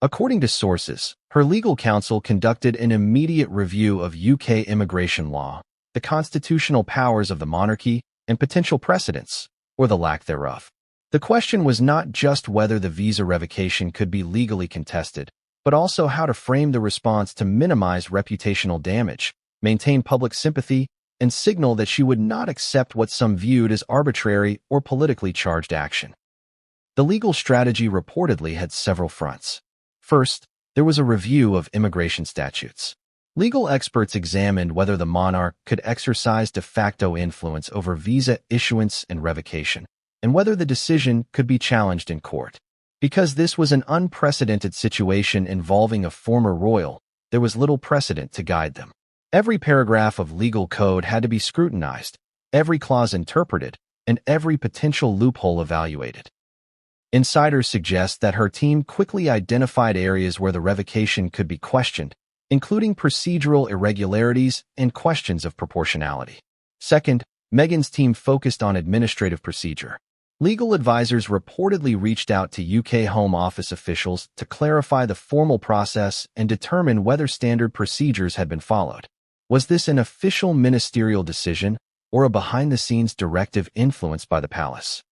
According to sources, her legal counsel conducted an immediate review of UK immigration law, the constitutional powers of the monarchy, and potential precedents, or the lack thereof. The question was not just whether the visa revocation could be legally contested, but also how to frame the response to minimize reputational damage, maintain public sympathy, and signal that she would not accept what some viewed as arbitrary or politically charged action. The legal strategy reportedly had several fronts. First, there was a review of immigration statutes. Legal experts examined whether the monarch could exercise de facto influence over visa issuance and revocation, and whether the decision could be challenged in court. Because this was an unprecedented situation involving a former royal, there was little precedent to guide them. Every paragraph of legal code had to be scrutinized, every clause interpreted, and every potential loophole evaluated. Insiders suggest that her team quickly identified areas where the revocation could be questioned, including procedural irregularities and questions of proportionality. Second, Meghan's team focused on administrative procedure. Legal advisors reportedly reached out to UK Home Office officials to clarify the formal process and determine whether standard procedures had been followed. Was this an official ministerial decision or a behind-the-scenes directive influenced by the palace?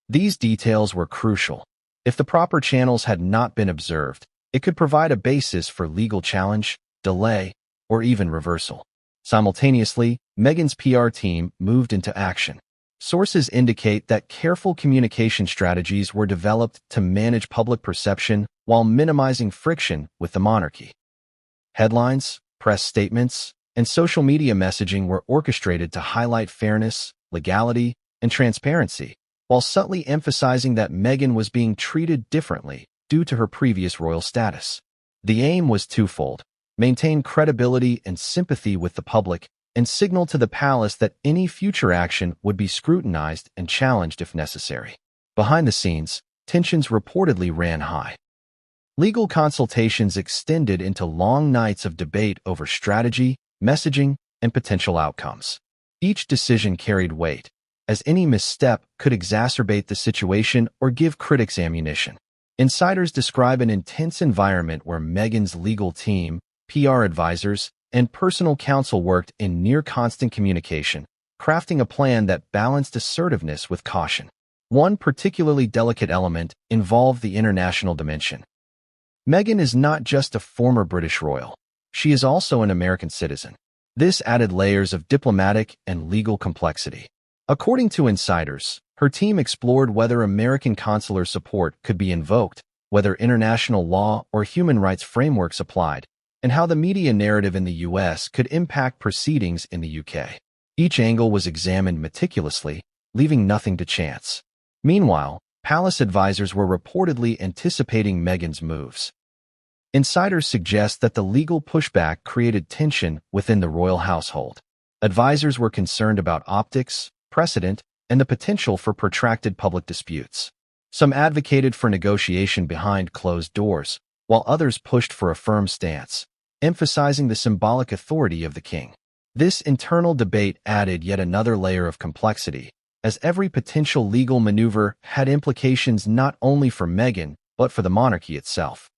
These details were crucial. If the proper channels had not been observed, it could provide a basis for legal challenge, delay, or even reversal. Simultaneously, Meghan's PR team moved into action. Sources indicate that careful communication strategies were developed to manage public perception while minimizing friction with the monarchy. Headlines, press statements, and social media messaging were orchestrated to highlight fairness, legality, and transparency, while subtly emphasizing that Meghan was being treated differently due to her previous royal status. The aim was twofold: maintain credibility and sympathy with the public, and signal to the palace that any future action would be scrutinized and challenged if necessary. Behind the scenes, tensions reportedly ran high. Legal consultations extended into long nights of debate over strategy, messaging, and potential outcomes. Each decision carried weight, as any misstep could exacerbate the situation or give critics ammunition. Insiders describe an intense environment where Meghan's legal team, PR advisors, and personal counsel worked in near-constant communication, crafting a plan that balanced assertiveness with caution. One particularly delicate element involved the international dimension. Meghan is not just a former British royal. She is also an American citizen. This added layers of diplomatic and legal complexity. According to insiders, her team explored whether American consular support could be invoked, whether international law or human rights frameworks applied, and how the media narrative in the US could impact proceedings in the UK. Each angle was examined meticulously, leaving nothing to chance. Meanwhile, palace advisors were reportedly anticipating Meghan's moves. Insiders suggest that the legal pushback created tension within the royal household. Advisors were concerned about optics, precedent, and the potential for protracted public disputes. Some advocated for negotiation behind closed doors, while others pushed for a firm stance, emphasizing the symbolic authority of the king. This internal debate added yet another layer of complexity, as every potential legal maneuver had implications not only for Meghan, but for the monarchy itself.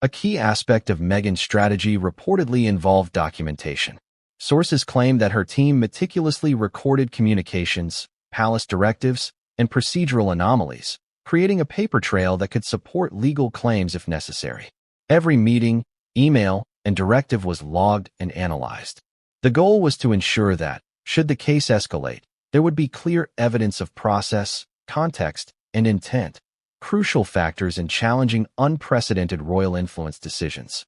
A key aspect of Meghan's strategy reportedly involved documentation. Sources claim that her team meticulously recorded communications, palace directives, and procedural anomalies, creating a paper trail that could support legal claims if necessary. Every meeting, email, and directive was logged and analyzed. The goal was to ensure that, should the case escalate, there would be clear evidence of process, context, and intent, crucial factors in challenging unprecedented royal influence decisions.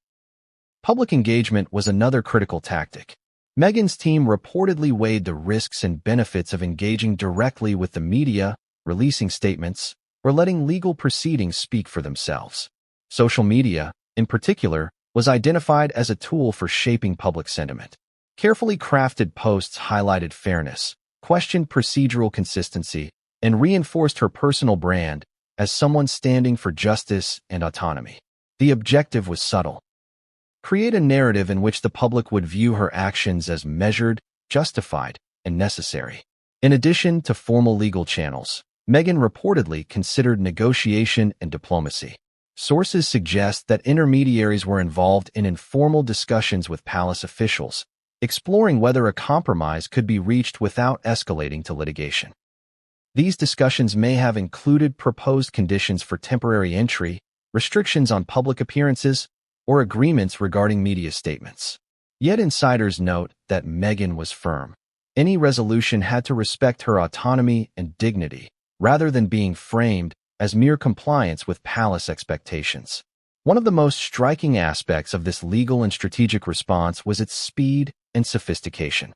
Public engagement was another critical tactic. Meghan's team reportedly weighed the risks and benefits of engaging directly with the media, releasing statements, or letting legal proceedings speak for themselves. Social media, in particular, was identified as a tool for shaping public sentiment. Carefully crafted posts highlighted fairness, questioned procedural consistency, and reinforced her personal brand as someone standing for justice and autonomy. The objective was subtle: create a narrative in which the public would view her actions as measured, justified, and necessary. In addition to formal legal channels, Meghan reportedly considered negotiation and diplomacy. Sources suggest that intermediaries were involved in informal discussions with palace officials, exploring whether a compromise could be reached without escalating to litigation. These discussions may have included proposed conditions for temporary entry, restrictions on public appearances, or agreements regarding media statements. Yet insiders note that Meghan was firm. Any resolution had to respect her autonomy and dignity, rather than being framed as mere compliance with palace expectations. One of the most striking aspects of this legal and strategic response was its speed and sophistication.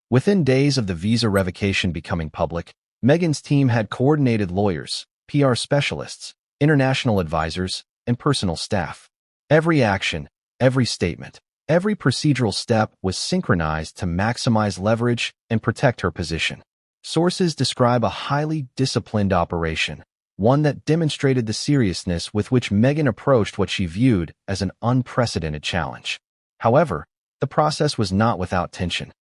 Within days of the visa revocation becoming public, Meghan's team had coordinated lawyers, PR specialists, international advisors, and personal staff. Every action, every statement, every procedural step was synchronized to maximize leverage and protect her position. Sources describe a highly disciplined operation, one that demonstrated the seriousness with which Meghan approached what she viewed as an unprecedented challenge. However, the process was not without tension.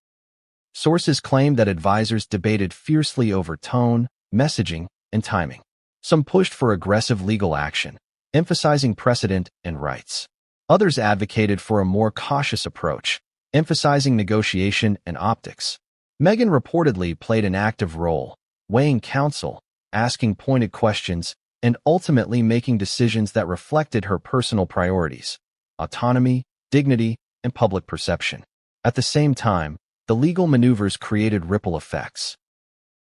Sources claim that advisors debated fiercely over tone, messaging, and timing. Some pushed for aggressive legal action, emphasizing precedent and rights. Others advocated for a more cautious approach, emphasizing negotiation and optics. Meghan reportedly played an active role, weighing counsel, asking pointed questions, and ultimately making decisions that reflected her personal priorities: autonomy, dignity, and public perception. At the same time, the legal maneuvers created ripple effects.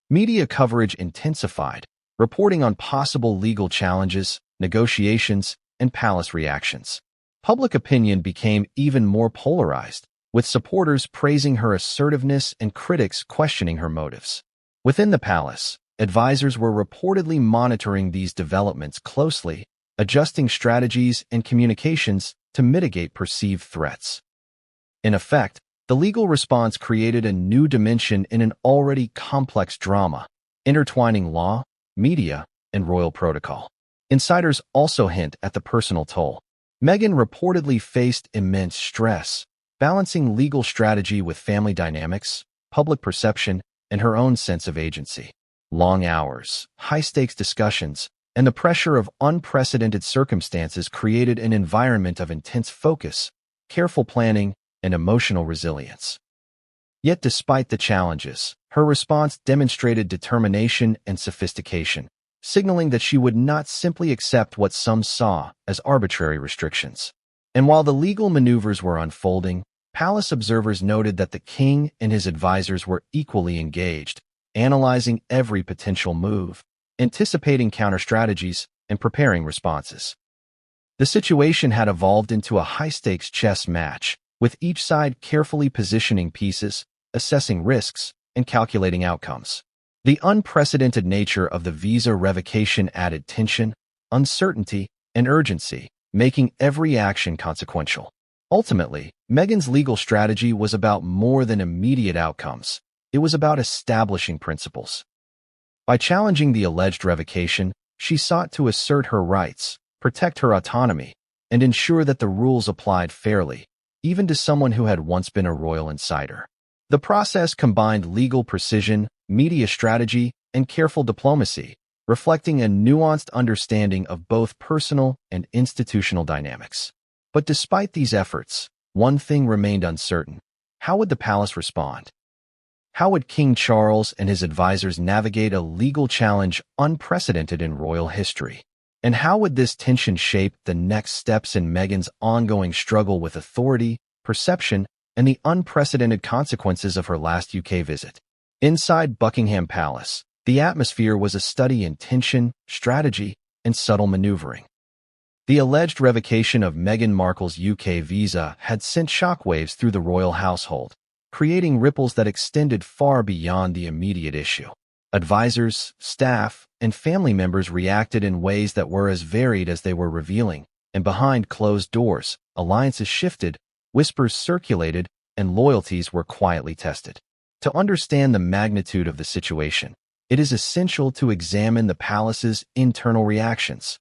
Media coverage intensified, reporting on possible legal challenges, negotiations, and palace reactions. Public opinion became even more polarized, with supporters praising her assertiveness and critics questioning her motives. Within the palace, advisors were reportedly monitoring these developments closely, adjusting strategies and communications to mitigate perceived threats. In effect, the legal response created a new dimension in an already complex drama, intertwining law, media, and royal protocol. Insiders also hint at the personal toll. Meghan reportedly faced immense stress, balancing legal strategy with family dynamics, public perception, and her own sense of agency. Long hours, high-stakes discussions, and the pressure of unprecedented circumstances created an environment of intense focus, careful planning, and emotional resilience. Yet despite the challenges, her response demonstrated determination and sophistication, signaling that she would not simply accept what some saw as arbitrary restrictions. And while the legal maneuvers were unfolding, palace observers noted that the king and his advisors were equally engaged, analyzing every potential move, anticipating counter-strategies, and preparing responses. The situation had evolved into a high-stakes chess match, with each side carefully positioning pieces, assessing risks, and calculating outcomes. The unprecedented nature of the visa revocation added tension, uncertainty, and urgency, making every action consequential. Ultimately, Meghan's legal strategy was about more than immediate outcomes. It was about establishing principles. By challenging the alleged revocation, she sought to assert her rights, protect her autonomy, and ensure that the rules applied fairly, even to someone who had once been a royal insider. The process combined legal precision, media strategy, and careful diplomacy, reflecting a nuanced understanding of both personal and institutional dynamics. But despite these efforts, one thing remained uncertain: how would the palace respond? How would King Charles and his advisors navigate a legal challenge unprecedented in royal history? And how would this tension shape the next steps in Meghan's ongoing struggle with authority, perception, and the unprecedented consequences of her last UK visit? Inside Buckingham Palace, the atmosphere was a study in tension, strategy, and subtle maneuvering. The alleged revocation of Meghan Markle's UK visa had sent shockwaves through the royal household, creating ripples that extended far beyond the immediate issue. Advisors, staff, and family members reacted in ways that were as varied as they were revealing, and behind closed doors, alliances shifted, whispers circulated, and loyalties were quietly tested. To understand the magnitude of the situation, it is essential to examine the palace's internal reactions.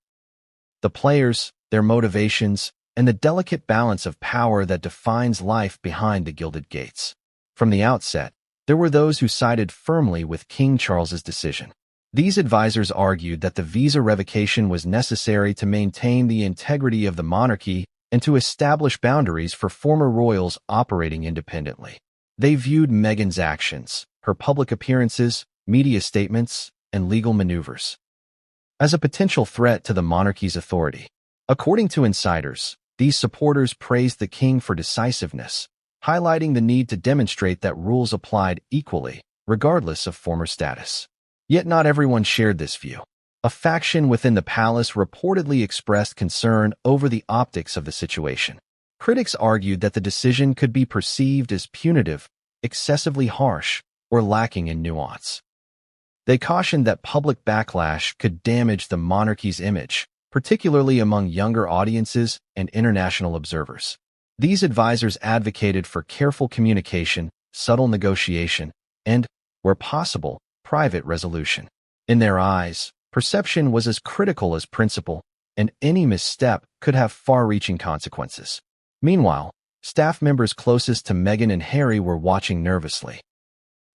The players, their motivations, and the delicate balance of power that defines life behind the gilded gates. From the outset, there were those who sided firmly with King Charles's decision. These advisors argued that the visa revocation was necessary to maintain the integrity of the monarchy and to establish boundaries for former royals operating independently. They viewed Meghan's actions, her public appearances, media statements, and legal maneuvers as a potential threat to the monarchy's authority. According to insiders, these supporters praised the king for decisiveness, highlighting the need to demonstrate that rules applied equally, regardless of former status. Yet not everyone shared this view. A faction within the palace reportedly expressed concern over the optics of the situation. Critics argued that the decision could be perceived as punitive, excessively harsh, or lacking in nuance. They cautioned that public backlash could damage the monarchy's image, particularly among younger audiences and international observers. These advisors advocated for careful communication, subtle negotiation, and, where possible, private resolution. In their eyes, perception was as critical as principle, and any misstep could have far-reaching consequences. Meanwhile, staff members closest to Meghan and Harry were watching nervously.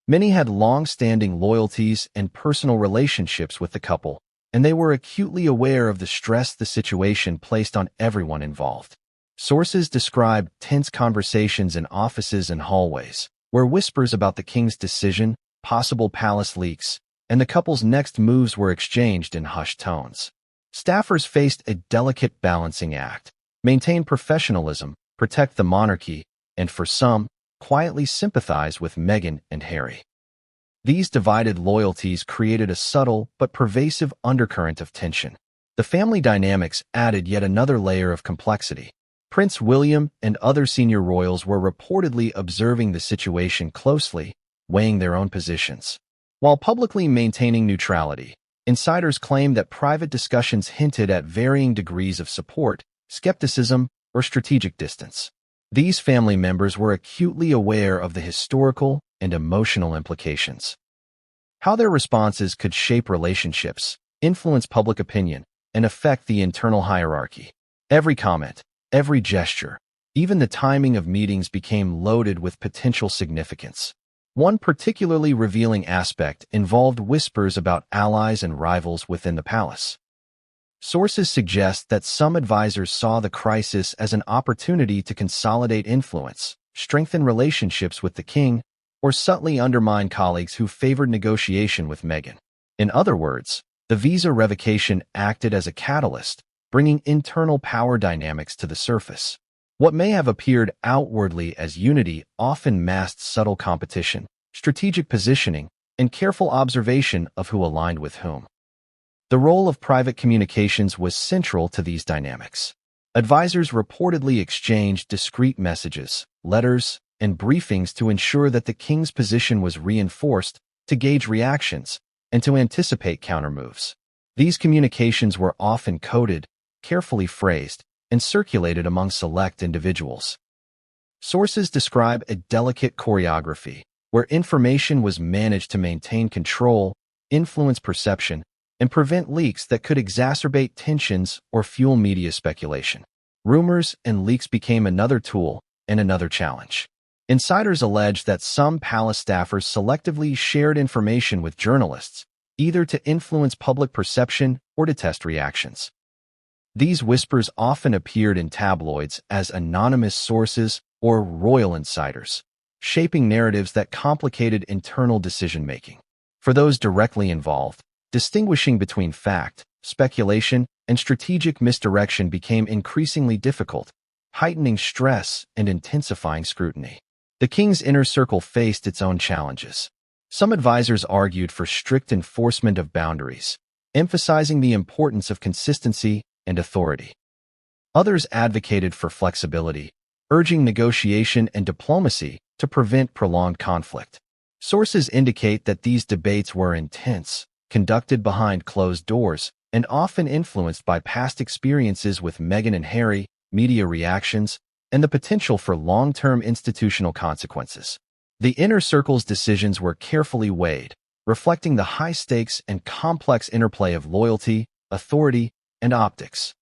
Many had long-standing loyalties and personal relationships with the couple, and they were acutely aware of the stress the situation placed on everyone involved. Sources described tense conversations in offices and hallways, where whispers about the king's decision, possible palace leaks, and the couple's next moves were exchanged in hushed tones. Staffers faced a delicate balancing act: maintain professionalism, protect the monarchy, and for some, quietly sympathize with Meghan and Harry. These divided loyalties created a subtle but pervasive undercurrent of tension. The family dynamics added yet another layer of complexity. Prince William and other senior royals were reportedly observing the situation closely, weighing their own positions. While publicly maintaining neutrality, insiders claimed that private discussions hinted at varying degrees of support, skepticism, or strategic distance. These family members were acutely aware of the historical and emotional implications. How their responses could shape relationships, influence public opinion, and affect the internal hierarchy. Every comment, every gesture, even the timing of meetings became loaded with potential significance. One particularly revealing aspect involved whispers about allies and rivals within the palace. Sources suggest that some advisors saw the crisis as an opportunity to consolidate influence, strengthen relationships with the king, or subtly undermine colleagues who favored negotiation with Meghan. In other words, the visa revocation acted as a catalyst, bringing internal power dynamics to the surface. What may have appeared outwardly as unity often masked subtle competition, strategic positioning, and careful observation of who aligned with whom. The role of private communications was central to these dynamics. Advisors reportedly exchanged discreet messages, letters, and briefings to ensure that the king's position was reinforced, to gauge reactions, and to anticipate countermoves. These communications were often coded, carefully phrased, and circulated among select individuals. Sources describe a delicate choreography, where information was managed to maintain control, influence perception, and prevent leaks that could exacerbate tensions or fuel media speculation. Rumors and leaks became another tool and another challenge. Insiders allege that some palace staffers selectively shared information with journalists, either to influence public perception or to test reactions. These whispers often appeared in tabloids as anonymous sources or royal insiders, shaping narratives that complicated internal decision-making. For those directly involved, distinguishing between fact, speculation, and strategic misdirection became increasingly difficult, heightening stress and intensifying scrutiny. The king's inner circle faced its own challenges. Some advisors argued for strict enforcement of boundaries, emphasizing the importance of consistency and authority. Others advocated for flexibility, urging negotiation and diplomacy to prevent prolonged conflict. Sources indicate that these debates were intense, conducted behind closed doors, and often influenced by past experiences with Meghan and Harry, media reactions, and the potential for long-term institutional consequences. The inner circle's decisions were carefully weighed, reflecting the high stakes and complex interplay of loyalty, authority, and optics.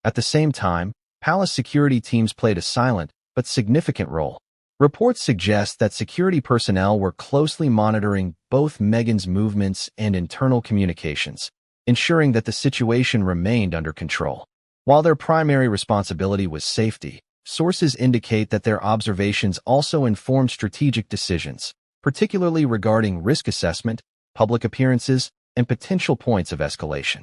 At the same time, palace security teams played a silent but significant role. Reports suggest that security personnel were closely monitoring both Meghan's movements and internal communications, ensuring that the situation remained under control. While their primary responsibility was safety, sources indicate that their observations also informed strategic decisions, particularly regarding risk assessment, public appearances, and potential points of escalation.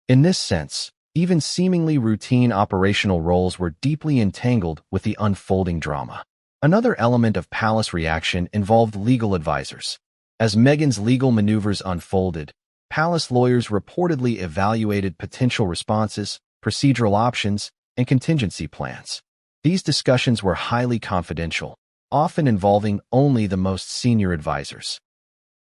In this sense, even seemingly routine operational roles were deeply entangled with the unfolding drama. Another element of palace reaction involved legal advisors. As Meghan's legal maneuvers unfolded, palace lawyers reportedly evaluated potential responses, procedural options, and contingency plans. These discussions were highly confidential, often involving only the most senior advisors.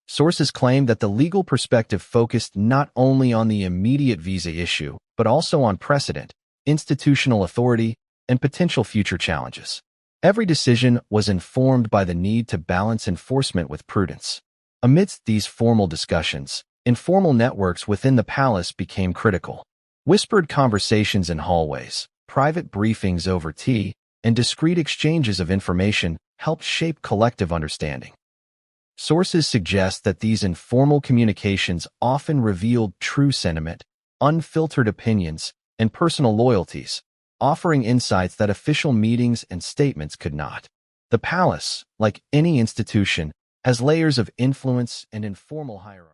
Sources claim that the legal perspective focused not only on the immediate visa issue, but also on precedent, institutional authority, and potential future challenges. Every decision was informed by the need to balance enforcement with prudence. Amidst these formal discussions, informal networks within the palace became critical. Whispered conversations in hallways, private briefings over tea, and discreet exchanges of information helped shape collective understanding. Sources suggest that these informal communications often revealed true sentiment, unfiltered opinions, and personal loyalties, offering insights that official meetings and statements could not. The palace, like any institution, has layers of influence and informal hierarchy.